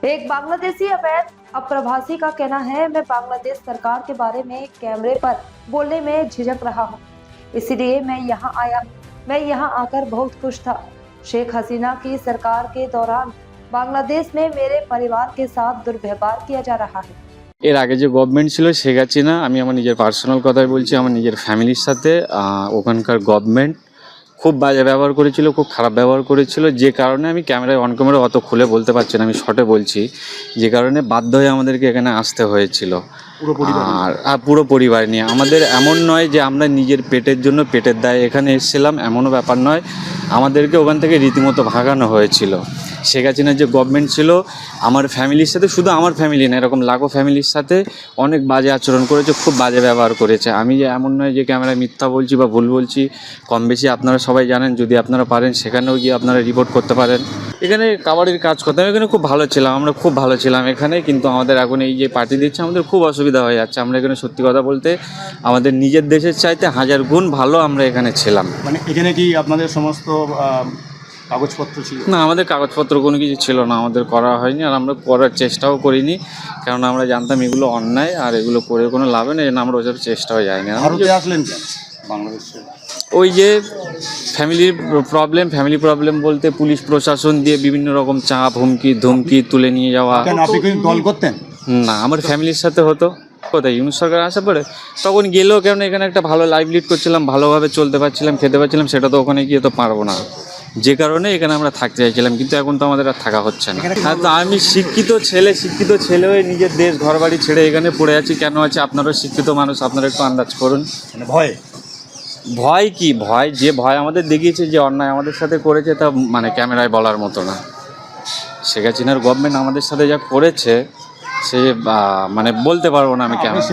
एक बांग्लादेशी अवैध अप्रवासी का कहना है, मैं बांग्लादेश सरकार के बारे में कैमरे पर बोलने में झिझक रहा हूं, इसीलिए मैं यहां आया। मैं यहां आकर बहुत खुश था। शेख हसीना की सरकार के दौरान बांग्लादेश में मेरे परिवार के साथ दुर्व्यवहार किया जा रहा है। এর আগে যে গভর্নমেন্ট ছিল শেখ হাসিনা, আমি আমার নিজের পার্সোনাল কথাই বলছি, আমার নিজের ফ্যামিলির সাথে ওখানকার গভর্নমেন্ট খুব বাজে ব্যবহার করেছিল, খুব খারাপ ব্যবহার করেছিল, যে কারণে আমি ক্যামেরায় অন ক্যামেরা অত খুলে বলতে পারছি না, আমি শর্টে বলছি, যে কারণে বাধ্য হয়ে আমাদেরকে এখানে আসতে হয়েছিল। আর পুরো পরিবার নিয়ে আমাদের এমন নয় যে আমরা নিজের পেটের জন্য পেটের দায়ে এখানে এসেছিলাম, এমনও ব্যাপার নয়। আমাদেরকে ওখান থেকে রীতিমতো ভাগানো হয়েছিল। শেখ হাসিনার যে গভর্নমেন্ট ছিল আমার ফ্যামিলির সাথে, শুধু আমার ফ্যামিলি না, এরকম লাখো ফ্যামিলির সাথে অনেক বাজে আচরণ করেছে, খুব বাজে ব্যবহার করেছে। আমি যে এমন নয় যে ক্যামেরায় মিথ্যা বলছি বা ভুল বলছি, কম বেশি আপনারা সবাই জানেন। যদি আপনারা পারেন সেখানেও গিয়ে আপনারা রিপোর্ট করতে পারেন। এখানে কাবাডির কাজ করতাম, এখানে খুব ভালো ছিলাম, আমরা খুব ভালো ছিলাম এখানে, কিন্তু আমাদের এখন এই যে পার্টি দিচ্ছে আমাদের খুব অসুবিধা হয়ে যাচ্ছে। আমরা এখানে সত্যি কথা বলতে আমাদের নিজের দেশের চাইতে 1000 গুণ ভালো আমরা এখানে ছিলাম। মানে এখানে কি আপনাদের সমস্ত কাগজপত্র ছিল? না, আমাদের কাগজপত্র কোনো কিছু ছিল না, আমাদের করা হয়নি, আর আমরা করার চেষ্টাও করিনি, কারণ আমরা জানতাম এগুলো অন্যায় আর এগুলো করে কোনো লাভে নেই, আমরা ওইসব চেষ্টাও যাইনি। ভারতে আসলেন কেন বাংলাদেশে? ওই যে ফ্যামিলি প্রবলেম বলতে পুলিশ প্রশাসন দিয়ে বিভিন্ন রকম চাপ, হুমকি ধুমকি তুলে নিয়ে যাওয়া। কেন আপনি কি দল করতেন? না, আমার ফ্যামিলির সাথে হতো। কোথায় ইউনুস সরকার আসার পরে তখন গেলেও, কেন এখানে একটা ভালো লাইফ লিড করছিলাম, ভালোভাবে চলতে পারছিলাম, খেতে পারছিলাম, সেটা তো ওখানে গিয়ে তো পারবো না, যে কারণে এখানে আমরা থাকতে চাইছিলাম, কিন্তু এখন তো আমাদের আর থাকা হচ্ছে না। হ্যাঁ, তো আমি শিক্ষিত ছেলে হয়ে নিজের দেশ ঘর বাড়ি ছেড়ে এখানে পড়ে আছি। কেন আছে? আপনারাও শিক্ষিত মানুষ, আপনারা একটু আন্দাজ করুন। মানে ভয় কি ভয়? যে ভয় আমাদের দেখিয়েছে, যে অন্যায় আমাদের সাথে করেছে, তা মানে ক্যামেরায় বলার মতো না। শেখ হাসিনার গভর্নমেন্ট আমাদের সাথে যা করেছে সে মানে বলতে পারবো না আমি কেমন।